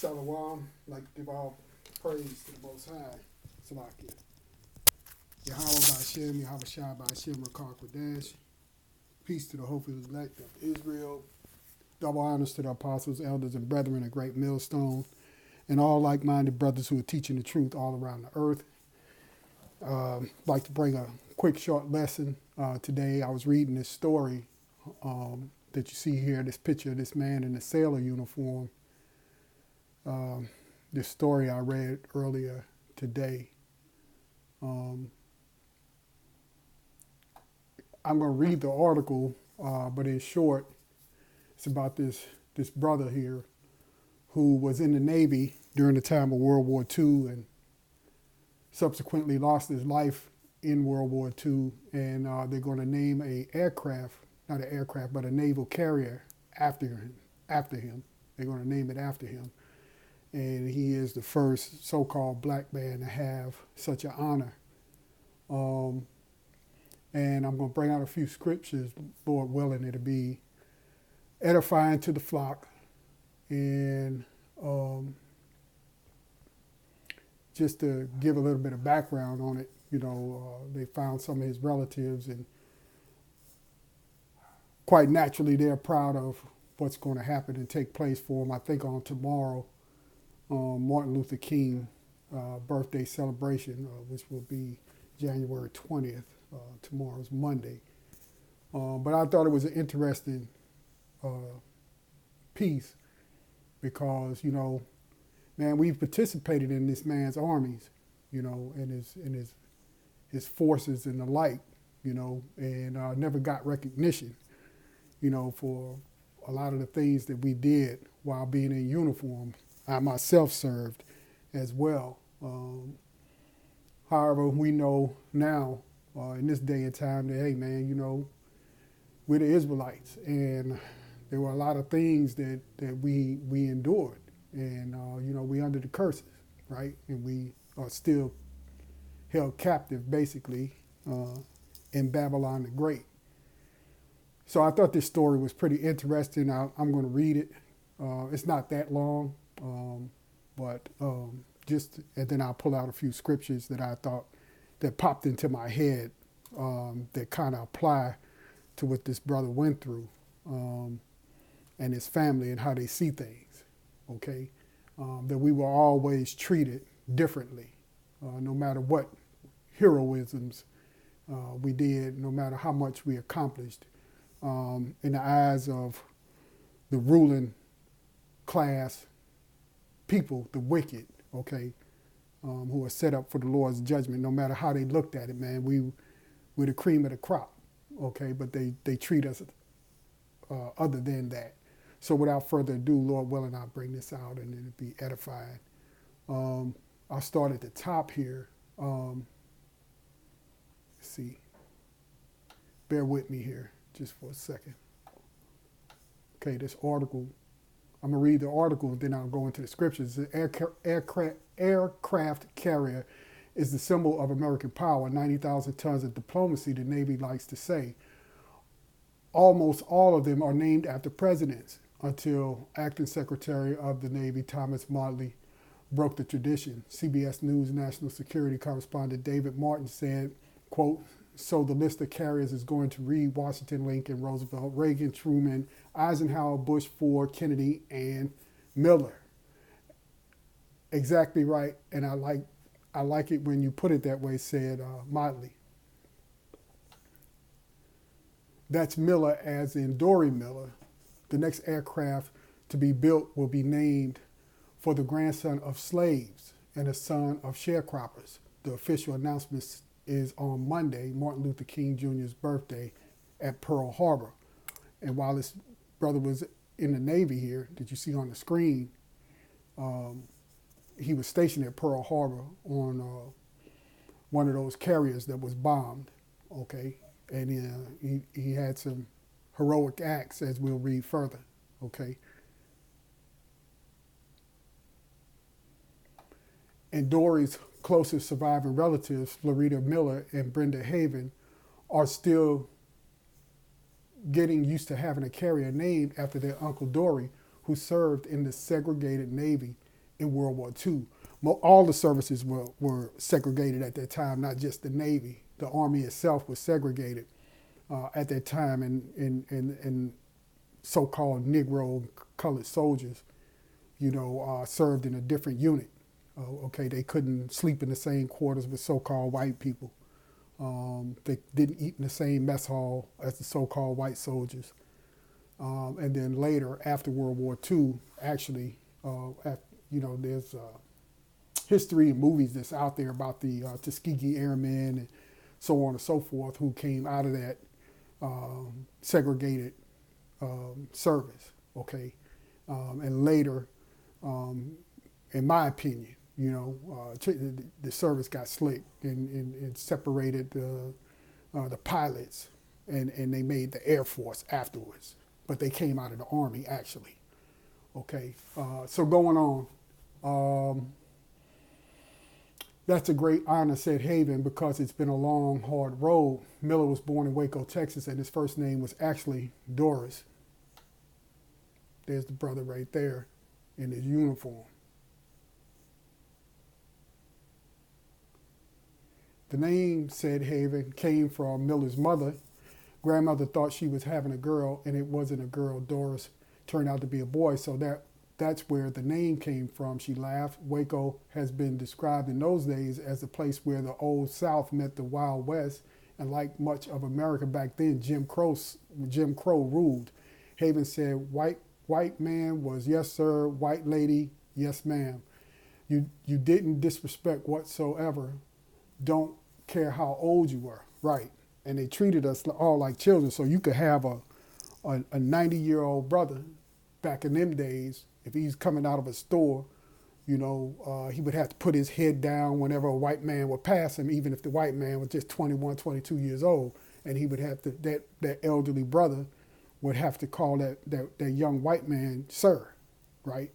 Shalom, like to give all praise to the Most High, Salakia. Yahweh Ba'Shem, Yahweh Shai Ba'Shem, Rakak Kodesh. Peace to the hopeful elect of Israel. Double honors to the apostles, elders, and brethren, a great millstone, and all like-minded brothers who are teaching the truth all around the earth. Like to bring a quick, short lesson. Today I was reading this story that you see here, this picture of this man in a sailor uniform. This story I read earlier today. I'm going to read the article, but in short, it's about this brother here who was in the Navy during the time of World War II and subsequently lost his life in World War II. And they're going to name not an aircraft, but a naval carrier after him. They're going to name it after him. And he is the first so-called black man to have such an honor. And I'm going to bring out a few scriptures, Lord willing, it'll be edifying to the flock. And just to give a little bit of background on it, they found some of his relatives, and quite naturally they're proud of what's going to happen and take place for him. I think on tomorrow, Martin Luther King birthday celebration, which will be January 20th. Tomorrow's Monday. But I thought it was an interesting piece because, man, we've participated in this man's armies, and his forces and the like, and never got recognition, for a lot of the things that we did while being in uniform. I myself served as well. However, we know now in this day and time that, hey, man, we're the Israelites, and there were a lot of things that we endured, and, we under the curses, right? And we are still held captive, basically, in Babylon the Great. So I thought this story was pretty interesting. I'm going to read it. It's not that long, but and then I'll pull out a few scriptures that I thought that popped into my head that kind of apply to what this brother went through and his family and how they see things, okay? That we were always treated differently, no matter what heroisms we did, no matter how much we accomplished in the eyes of the ruling class people, the wicked, okay, who are set up for the Lord's judgment. No matter how they looked at it, man, we're the cream of the crop, okay, but they treat us other than that. So without further ado, Lord willing, I'll bring this out and it'll be edifying. I'll start at the top here. Let's see. Bear with me here just for a second. Okay, this article, I'm going to read the article, and then I'll go into the scriptures. The aircraft carrier is the symbol of American power, 90,000 tons of diplomacy, the Navy likes to say. Almost all of them are named after presidents until Acting Secretary of the Navy Thomas Modly broke the tradition. CBS News national security correspondent David Martin said, quote, so the list of carriers is going to read Washington, Lincoln, Roosevelt, Reagan, Truman, Eisenhower, Bush, Ford, Kennedy, and Miller. Exactly right, and I like it when you put it that way, said Motley. That's Miller as in Dory Miller. The next aircraft to be built will be named for the grandson of slaves and a son of sharecroppers. The official announcement is on Monday, Martin Luther King Jr.'s birthday at Pearl Harbor. And while this brother was in the Navy here, that you see on the screen, he was stationed at Pearl Harbor on one of those carriers that was bombed, okay? And he had some heroic acts, as we'll read further, okay? And Dory's closest surviving relatives, Florida Miller and Brenda Haven, are still getting used to having a carrier named after their Uncle Dory, who served in the segregated Navy in World War II. All the services were segregated at that time, not just the Navy. The Army itself was segregated at that time, and so-called Negro colored soldiers, served in a different unit. Okay, they couldn't sleep in the same quarters with so-called white people. They didn't eat in the same mess hall as the so-called white soldiers. And then later, after World War II, actually, there's history and movies that's out there about the Tuskegee Airmen and so on and so forth who came out of that segregated service, okay? And later, in my opinion, the service got slick and separated the pilots, and they made the Air Force afterwards. But they came out of the Army, actually. Okay, so going on, that's a great honor, said Haven, because it's been a long, hard road. Miller was born in Waco, Texas, and his first name was actually Doris. There's the brother right there in his uniform. The name, said Haven, came from Miller's mother. Grandmother thought she was having a girl, and it wasn't a girl. Doris turned out to be a boy, so that's where the name came from. She laughed. Waco has been described in those days as a place where the Old South met the Wild West, and like much of America back then, Jim Crow ruled. Haven said, white man was yes sir, white lady, yes ma'am. You didn't disrespect whatsoever. Don't care how old you were, right? And they treated us all like children. So you could have a 90-year-old brother back in them days. If he's coming out of a store, he would have to put his head down whenever a white man would pass him, even if the white man was just 21, 22 years old. And he would have to, that elderly brother would have to call that young white man sir, right?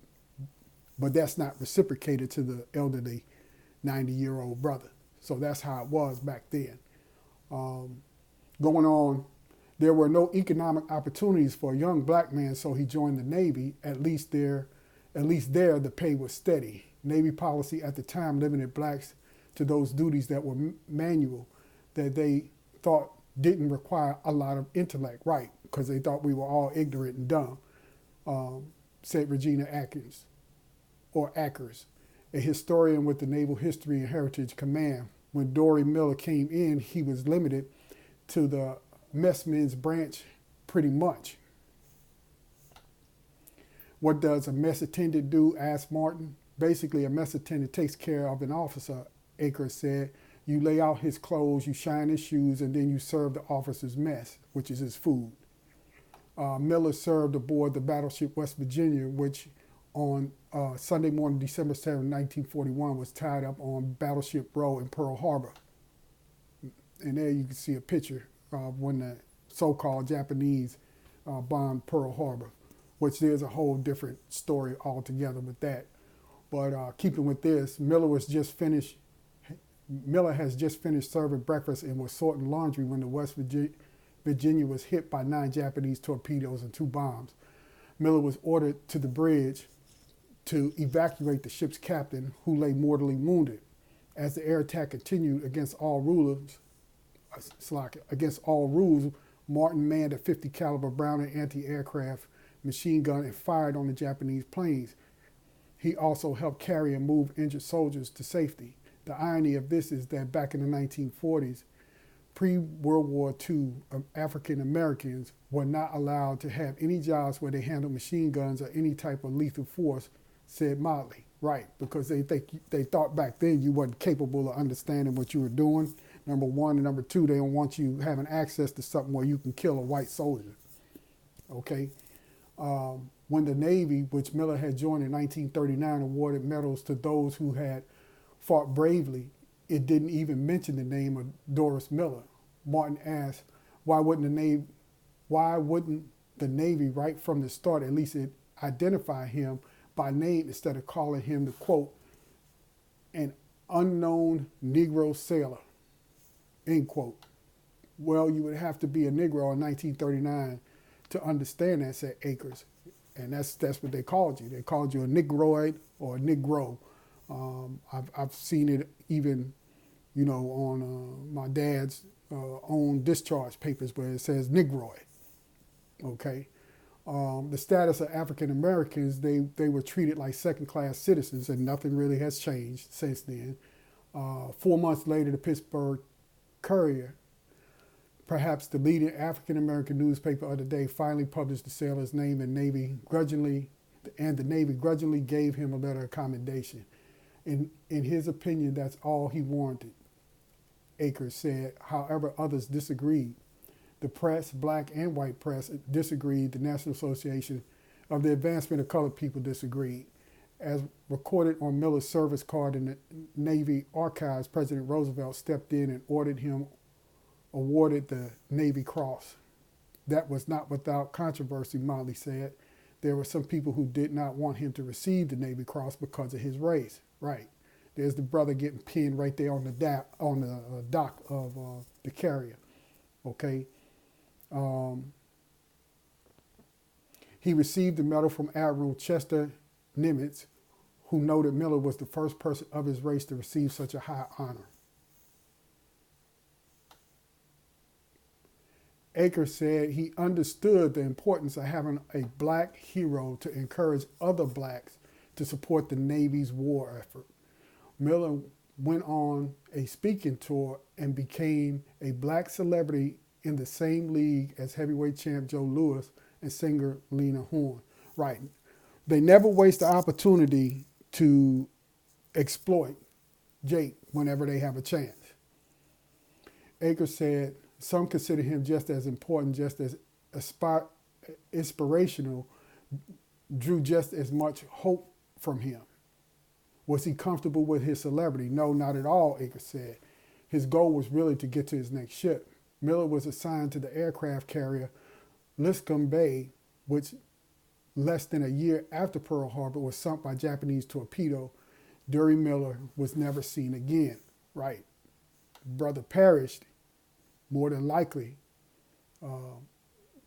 But that's not reciprocated to the elderly 90-year-old brother. So that's how it was back then. Going on, there were no economic opportunities for a young black man, so he joined the Navy. At least there, the pay was steady. Navy policy at the time limited blacks to those duties that were manual, that they thought didn't require a lot of intellect, right? Because they thought we were all ignorant and dumb, said Regina Atkins, or Ackers, a historian with the Naval History and Heritage Command. When Dory Miller came in, he was limited to the messman's branch pretty much. What does a mess attendant do? Asked Martin. Basically, a mess attendant takes care of an officer, Akers said. You lay out his clothes, you shine his shoes, and then you serve the officer's mess, which is his food. Miller served aboard the battleship West Virginia, which on Sunday morning, December 7, 1941, was tied up on Battleship Row in Pearl Harbor. And there you can see a picture of when the so-called Japanese bombed Pearl Harbor, which there's a whole different story altogether with that. But keeping with this, Miller has just finished serving breakfast and was sorting laundry when the West Virginia was hit by 9 Japanese torpedoes and 2 bombs. Miller was ordered to the bridge to evacuate the ship's captain, who lay mortally wounded. As the air attack continued against all rules, Martin manned a .50 caliber Browning anti-aircraft machine gun and fired on the Japanese planes. He also helped carry and move injured soldiers to safety. The irony of this is that back in the 1940s, pre-World War II, African Americans were not allowed to have any jobs where they handled machine guns or any type of lethal force, said Motley. Right, because they thought back then you weren't capable of understanding what you were doing, number one. And number two, they don't want you having access to something where you can kill a white soldier. Okay? When the Navy, which Miller had joined in 1939, awarded medals to those who had fought bravely, it didn't even mention the name of Doris Miller. Martin asked, why wouldn't the Navy right from the start at least identify him by name instead of calling him the, quote, an unknown Negro sailor, end quote. Well, you would have to be a Negro in 1939 to understand that, said Akers. And that's what they called you. They called you a Negroid or a Negro. I've seen it even, on my dad's own discharge papers where it says Negroid. Okay. The status of African Americans, they were treated like second-class citizens, and nothing really has changed since then. 4 months later, the Pittsburgh Courier, perhaps the leading African American newspaper of the day, finally published the sailor's name, and the Navy grudgingly gave him a letter of commendation. In his opinion, that's all he warranted, Akers said. However, others disagreed. The press, black and white press, disagreed. The National Association of the Advancement of Colored People disagreed. As recorded on Miller's service card in the Navy archives, President Roosevelt stepped in and awarded the Navy Cross. That was not without controversy, Motley said. There were some people who did not want him to receive the Navy Cross because of his race. Right. There's the brother getting pinned right there on the dock of the Carrier. Okay. He received the medal from Admiral Chester Nimitz, who noted Miller was the first person of his race to receive such a high honor. Akers said he understood the importance of having a black hero to encourage other blacks to support the Navy's war effort. Miller went on a speaking tour and became a black celebrity in the same league as heavyweight champ Joe Louis and singer Lena Horne. Right. They never waste the opportunity to exploit Jake whenever they have a chance. Akers said some consider him just as important, just as inspirational, drew just as much hope from him. Was he comfortable with his celebrity? No, not at all, Akers said. His goal was really to get to his next ship. Miller was assigned to the aircraft carrier Liscum Bay, which less than a year after Pearl Harbor was sunk by Japanese torpedo. Dury Miller was never seen again. Right. Brother perished, more than likely,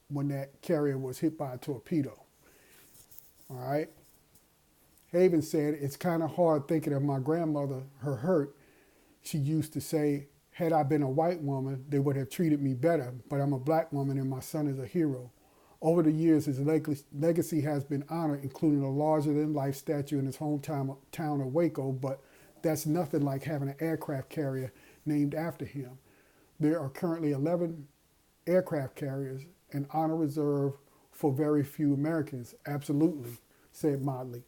when that carrier was hit by a torpedo. All right. Haven said, it's kind of hard thinking of my grandmother, her hurt. She used to say, had I been a white woman, they would have treated me better, but I'm a black woman and my son is a hero. Over the years, his legacy has been honored, including a larger-than-life statue in his hometown of Waco, but that's nothing like having an aircraft carrier named after him. There are currently 11 aircraft carriers, an honor reserved for very few Americans. Absolutely, said Motley.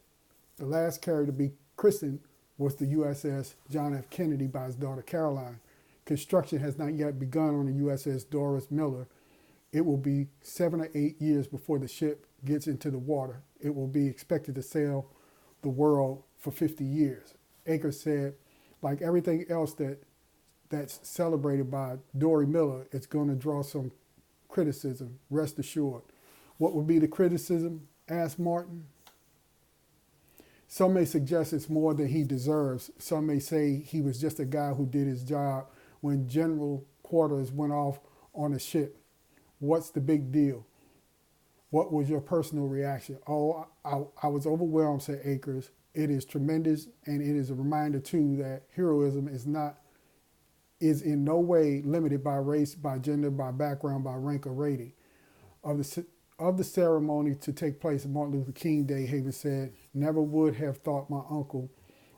The last carrier to be christened was the USS John F. Kennedy by his daughter Caroline. Construction has not yet begun on the USS Doris Miller. It will be 7 or 8 years before the ship gets into the water. It will be expected to sail the world for 50 years. Akers said, like everything else that's celebrated by Dory Miller, it's going to draw some criticism, rest assured. What would be the criticism? Asked Martin. Some may suggest it's more than he deserves. Some may say he was just a guy who did his job when General Quarters went off on a ship. What's the big deal? What was your personal reaction? Oh, I was overwhelmed, said Akers. It is tremendous, and it is a reminder, too, that heroism is in no way limited by race, by gender, by background, by rank or rating. Of the ceremony to take place on Martin Luther King Day, Haven said, never would have thought my uncle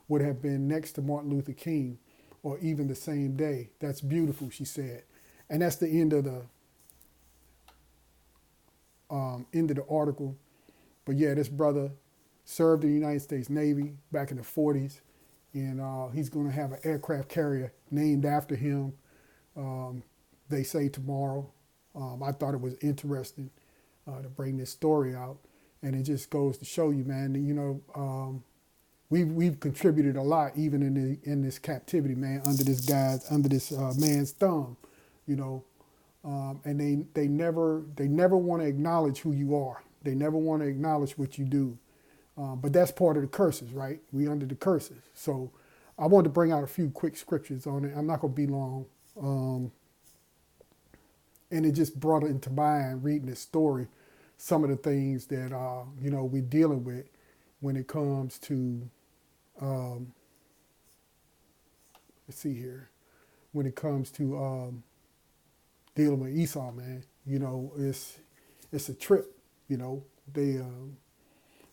would have been next to Martin Luther King, or even the same day. That's beautiful, she said. And that's the end of the article. But yeah, this brother served in the United States Navy back in the 40s, and he's going to have an aircraft carrier named after him, they say tomorrow. I thought it was interesting to bring this story out, and it just goes to show you, man, that, we've contributed a lot, even in this captivity, man, under this man's thumb, and they never want to acknowledge who you are. They never want to acknowledge what you do. But that's part of the curses, right? We under the curses. So I wanted to bring out a few quick scriptures on it. I'm not going to be long. And it just brought it into mind reading this story some of the things that we're dealing with when it comes to let's see here, when it comes to dealing with Esau, man. It's a trip.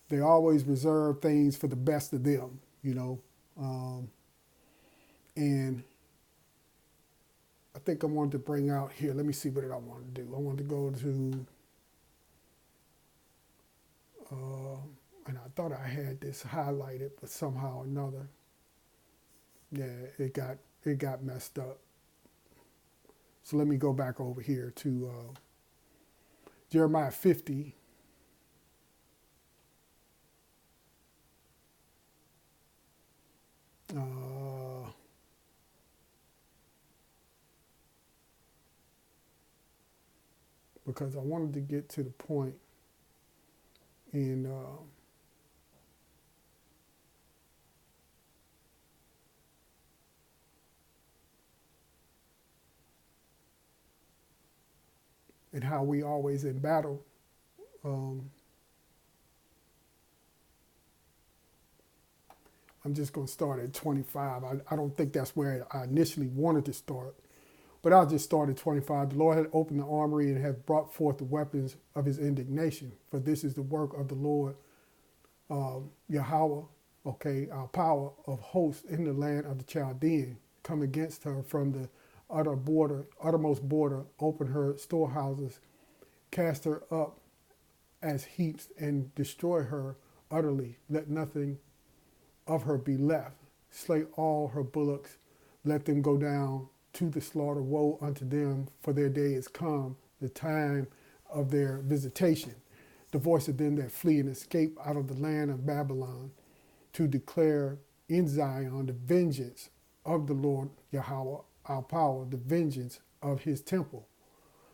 They always reserve things for the best of them. And I think I wanted to bring out here. Let me see what I want to do. I want to go to, and I thought I had this highlighted, but somehow or another, it got messed up. So let me go back over here to Jeremiah 50. Because I wanted to get to the point in and how we always in battle. I'm just going to start at 25. I don't think that's where I initially wanted to start, but I'll just start at 25. The Lord had opened the armory and had brought forth the weapons of his indignation, for this is the work of the Lord, Yahweh, our power of hosts in the land of the Chaldean, come against her from the uttermost border, open her storehouses, cast her up as heaps, and destroy her utterly. Let nothing of her be left. Slay all her bullocks. Let them go down to the slaughter. Woe unto them, for their day is come, the time of their visitation. The voice of them that flee and escape out of the land of Babylon, to declare in Zion the vengeance of the Lord Yahweh, our power, the vengeance of his temple.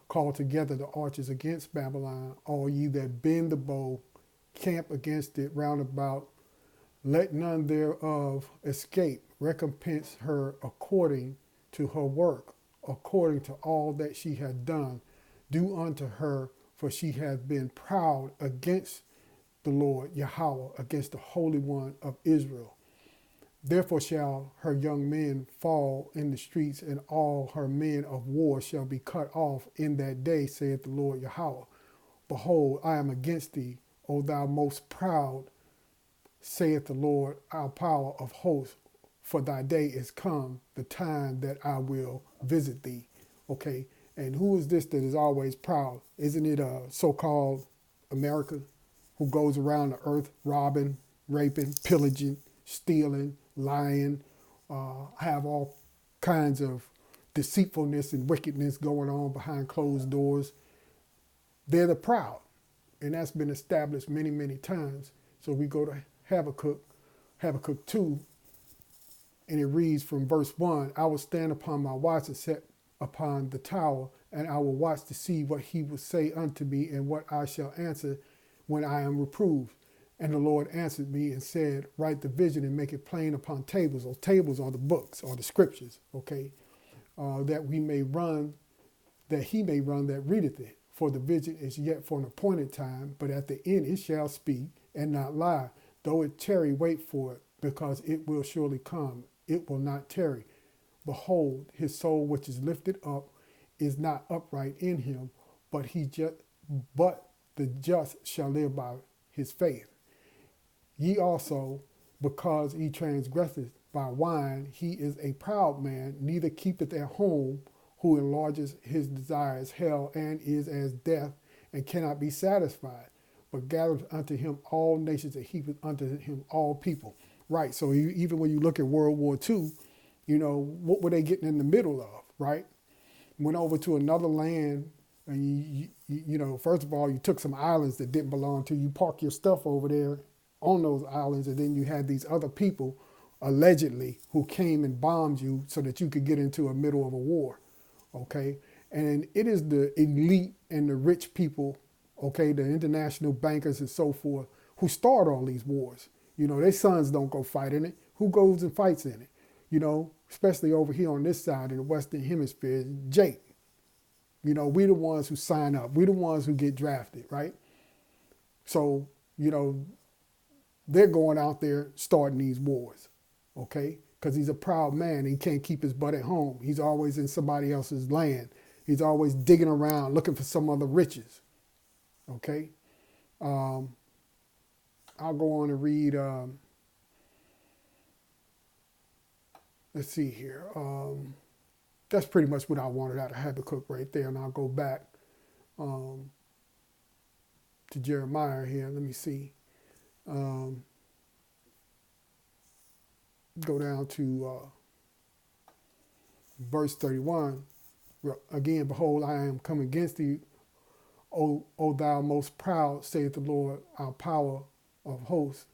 Call together the archers against Babylon, all ye that bend the bow, camp against it round about. Let none thereof escape. Recompense her according to her work, according to all that she hath done. Do unto her, for she hath been proud against the Lord Yahweh, against the Holy One of Israel. Therefore shall her young men fall in the streets, and all her men of war shall be cut off in that day, saith the Lord Yahweh. Behold, I am against thee, O thou most proud, saith the Lord, our power of hosts, for thy day is come, the time that I will visit thee. Okay, and who is this that is always proud? Isn't it so-called America, who goes around the earth robbing, raping, pillaging, stealing, lying, have all kinds of deceitfulness and wickedness going on behind closed doors? They're the proud, and that's been established many, many times. So we go to Habakkuk 2, and it reads from verse 1, I will stand upon my watch and set upon the tower, and I will watch to see what he will say unto me, and what I shall answer when I am reproved. And the Lord answered me and said, write the vision and make it plain upon tables. Those tables are the books, or the scriptures, that he may run that readeth it. For the vision is yet for an appointed time, but at the end it shall speak and not lie. Though it tarry, wait for it, because it will surely come. It will not tarry. Behold, his soul which is lifted up is not upright in him, but the just shall live by his faith. Ye also, because he transgresseth by wine, he is a proud man, neither keepeth at home, who enlarges his desires hell, and is as death, and cannot be satisfied, but gathereth unto him all nations, and heapeth unto him all people. Right, so even when you look at World War II, what were they getting in the middle of, right? Went over to another land, and first of all, you took some islands that didn't belong to you, park your stuff over there on those islands, and then you had these other people, allegedly, who came and bombed you so that you could get into the middle of a war, okay? And it is the elite and the rich people, okay, the international bankers and so forth, who start all these wars. Their sons don't go fight in it. Who goes and fights in it? Especially over here on this side of the Western Hemisphere, Jake. We the ones who sign up. We the ones who get drafted, right? So, they're going out there starting these wars, okay? Because he's a proud man. He can't keep his butt at home. He's always in somebody else's land. He's always digging around looking for some other riches, okay? I'll go on and read, let's see here. That's pretty much what I wanted out of Habakkuk right there. And I'll go back to Jeremiah here. Let me see. Go down to verse 31. Again, behold, I am come against thee, O thou most proud, saith the Lord, our power of hosts.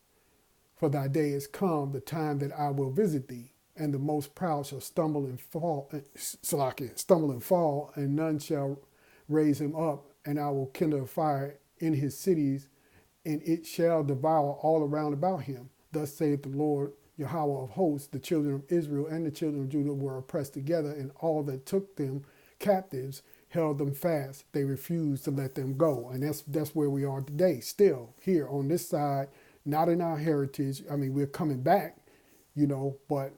For thy day is come, the time that I will visit thee, and the most proud shall stumble and fall, and none shall raise him up, and I will kindle a fire in his cities, and it shall devour all around about him. Thus saith the Lord Yahweh of hosts, the children of Israel and the children of Judah were oppressed together, and all that took them captives held them fast. They refused to let them go. And that's where we are today, still here on this side, not in our heritage. I mean, we're coming back, but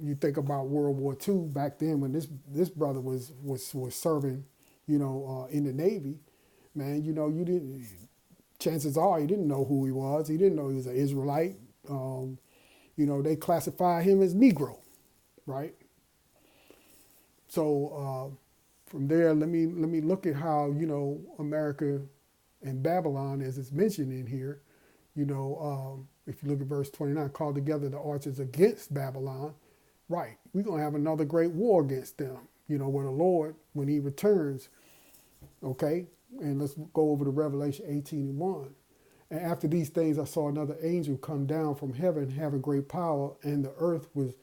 you think about World War II back then when this brother was serving, in the Navy, man, you didn't, chances are he didn't know who he was. He didn't know he was an Israelite. They classify him as Negro, right? So from there, let me look at how, America and Babylon, as it's mentioned in here, if you look at verse 29, called together the archers against Babylon, right? We're going to have another great war against them, where the Lord, when he returns, okay? And let's go over to Revelation 18:1. And after these things, I saw another angel come down from heaven, having great power, and the earth was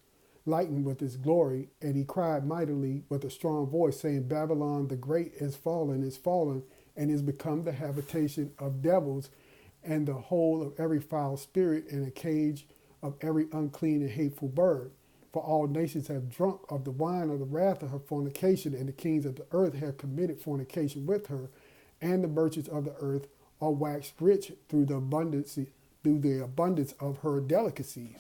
lightened with his glory. And he cried mightily with a strong voice, saying, Babylon the great is fallen, and is become the habitation of devils, and the hole of every foul spirit, and a cage of every unclean and hateful bird. For all nations have drunk of the wine of the wrath of her fornication, and the kings of the earth have committed fornication with her, and the merchants of the earth are waxed rich through the abundance of her delicacies,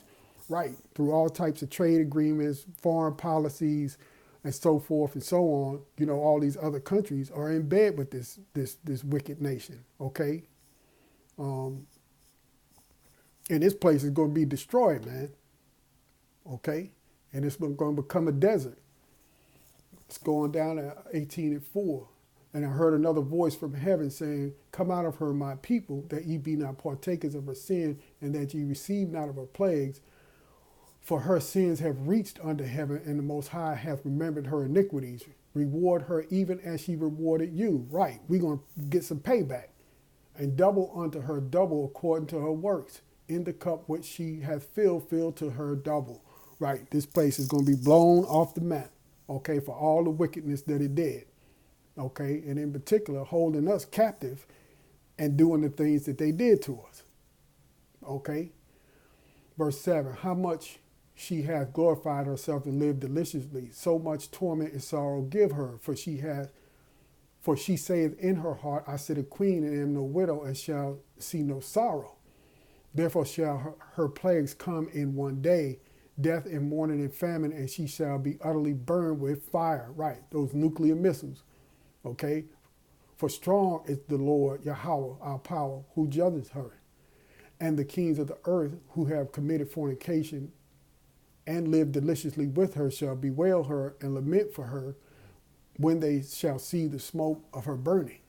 right? Through all types of trade agreements, foreign policies, and so forth and so on. All these other countries are in bed with this wicked nation, okay? And this place is going to be destroyed, man, okay? And it's going to become a desert. It's going down at 18:4. And I heard another voice from heaven saying, come out of her, my people, that ye be not partakers of her sin, and that ye receive not of her plagues. For her sins have reached unto heaven, and the Most High hath remembered her iniquities. Reward her even as she rewarded you. Right, we're going to get some payback. And double unto her double according to her works. In the cup which she hath filled to her double. Right, this place is going to be blown off the map, okay, for all the wickedness that it did. Okay, and in particular, holding us captive and doing the things that they did to us. Okay, verse 7, how much she hath glorified herself and lived deliciously, so much torment and sorrow give her, for she saith in her heart, I sit a queen and am no widow, and shall see no sorrow. Therefore shall her plagues come in one day, death and mourning and famine, and she shall be utterly burned with fire. Right, those nuclear missiles. Okay, for strong is the Lord Yahweh, our power, who judges her. And the kings of the earth who have committed fornication and lived deliciously with her shall bewail her and lament for her when they shall see the smoke of her burning.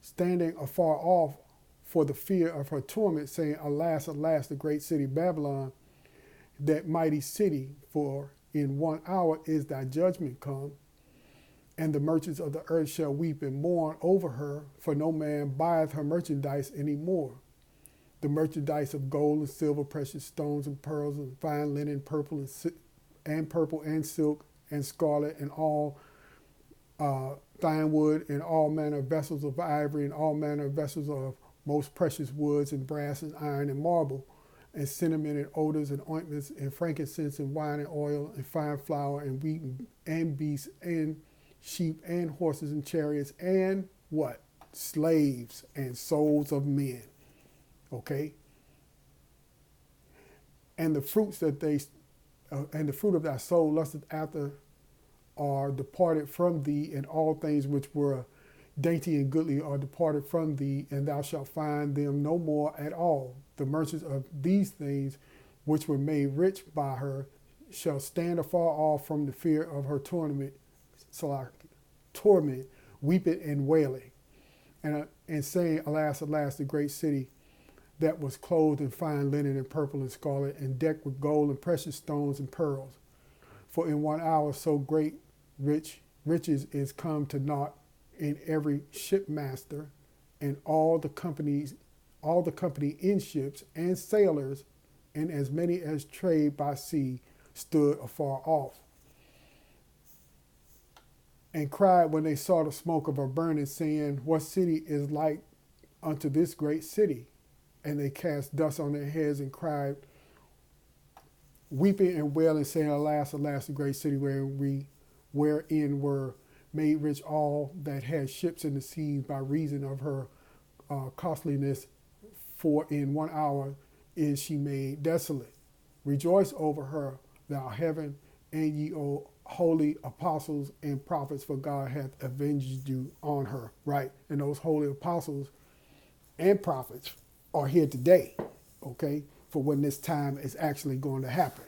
Standing afar off for the fear of her torment, saying, alas, alas, the great city Babylon, that mighty city, for in 1 hour is thy judgment come. And the merchants of the earth shall weep and mourn over her, for no man buyeth her merchandise any more. The merchandise of gold and silver, precious stones and pearls, and fine linen, purple and silk and scarlet, and all fine wood, and all manner of vessels of ivory, and all manner of vessels of most precious woods, and brass and iron and marble, and cinnamon and odors and ointments, and frankincense and wine and oil, and fine flour and wheat and beasts and sheep and horses and chariots and what? slaves and souls of men. Okay? And the fruits that and the fruit of thy soul lusted after are departed from thee, and all things which were dainty and goodly are departed from thee, and thou shalt find them no more at all. The merchants of these things, which were made rich by her, shall stand afar off from the fear of her torment, weeping and wailing, and saying, Alas, alas, the great city that was clothed in fine linen and purple and scarlet, and decked with gold and precious stones and pearls. For in 1 hour so great riches is come to naught in every shipmaster, and all the company in ships and sailors, and as many as trade by sea, stood afar off, and cried when they saw the smoke of her burning, saying, What city is like unto this great city? And they cast dust on their heads and cried, weeping and wailing, saying, Alas, alas, the great city wherein were made rich all that had ships in the seas by reason of her costliness. For in 1 hour is she made desolate. Rejoice over her, thou heaven, and ye holy apostles and prophets, for God hath avenged you on her. Right? And those holy apostles and prophets are here today, okay, for when this time is actually going to happen,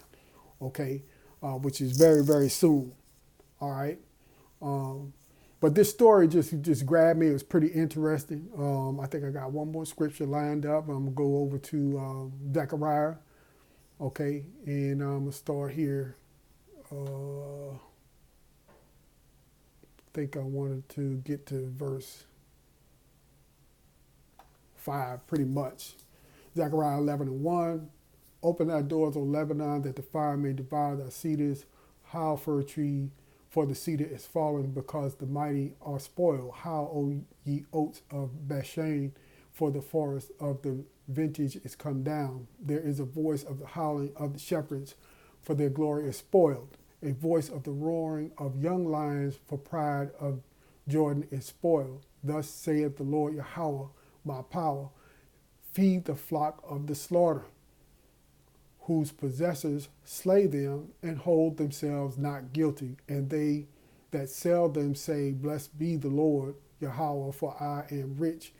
okay, which is very, very soon, all right. But this story just grabbed me. It was pretty interesting. I think I got one more scripture lined up. I'm going to go over to Zechariah, okay, and I'm going to start here. I think I wanted to get to verse 5, pretty much. Zechariah 11:1. Open thy doors, O Lebanon, that the fire may devour thy cedars. Howl for a tree, for the cedar is fallen, because the mighty are spoiled. Howl, O ye oaks of Bashan, for the forest of the vintage is come down. There is a voice of the howling of the shepherds, for their glory is spoiled. A voice of the roaring of young lions, for pride of Jordan is spoiled. Thus saith the Lord Yahweh, my power, feed the flock of the slaughter, whose possessors slay them and hold themselves not guilty. And they that sell them say, Blessed be the Lord Yahweh, for I am rich,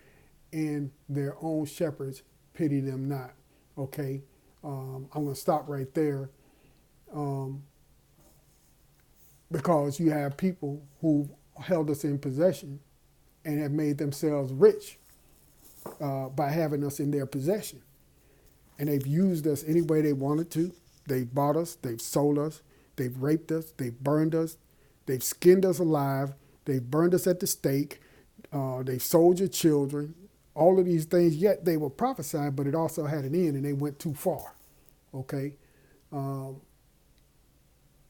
and their own shepherds pity them not. Okay, I'm going to stop right there, because you have people who held us in possession and have made themselves rich by having us in their possession. And they've used us any way they wanted to. They've bought us, they've sold us, they've raped us, they've burned us, they've skinned us alive, they've burned us at the stake, they've sold your children, all of these things, yet they were prophesied, but it also had an end and they went too far, okay?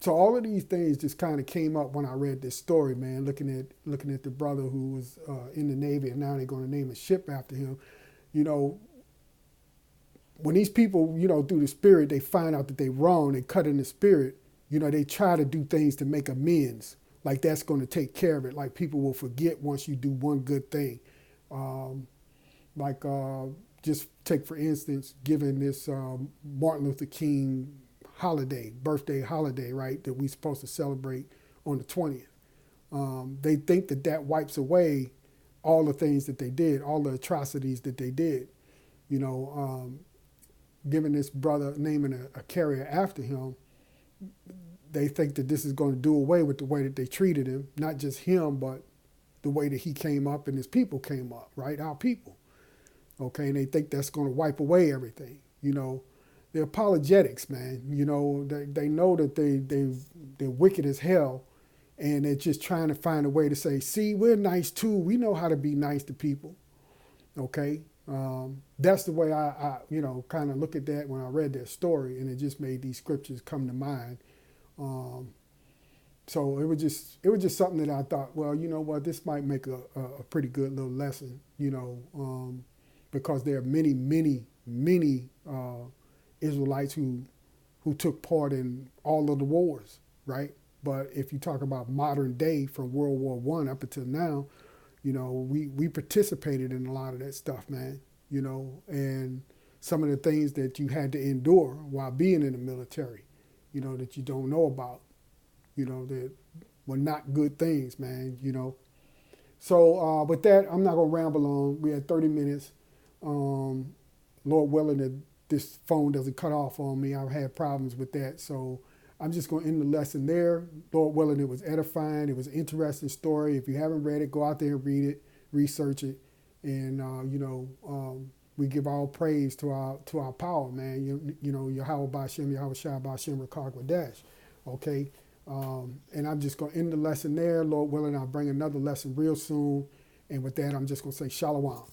So all of these things just kind of came up when I read this story, man, looking at the brother who was in the Navy, and now they're going to name a ship after him. You know, when these people, you know, through the spirit, they find out that they're wrong, they cut in the spirit, you know, they try to do things to make amends. Like that's going to take care of it. Like people will forget once you do one good thing. Just take, for instance, giving this Martin Luther King birthday holiday, right, that we're supposed to celebrate on the 20th. They think that wipes away all the things that they did, all the atrocities that they did. You know, giving this brother naming a carrier after him, they think that this is going to do away with the way that they treated him, not just him, but the way that he came up and his people came up, right, our people. Okay, and they think that's going to wipe away everything, you know. They're apologetics, man. You know, they know that they're wicked as hell, and they're just trying to find a way to say, see, we're nice too. We know how to be nice to people, okay? That's the way I you know, kind of look at that when I read that story, and it just made these scriptures come to mind. So it was just something that I thought, well, you know what, this might make a pretty good little lesson, you know, because there are many Israelites who took part in all of the wars, right? But if you talk about modern day, from World War I up until now, You know, we participated in a lot of that stuff, man. You know, and some of the things that you had to endure while being in the military, you know, that you don't know about, you know, that were not good things, man, you know. So with that, I'm not going to ramble on. We had 30 minutes. Lord willing that this phone doesn't cut off on me. I've had problems with that. So I'm just going to end the lesson there. Lord willing, it was edifying. It was an interesting story. If you haven't read it, go out there and read it, research it. And, you know, we give all praise to our power, man. You know, Yahweh Ba'Shem, Yahweh Shai Ba'Shem, Rakak Wadash. Okay? And I'm just going to end the lesson there. Lord willing, I'll bring another lesson real soon. And with that, I'm just going to say shalom.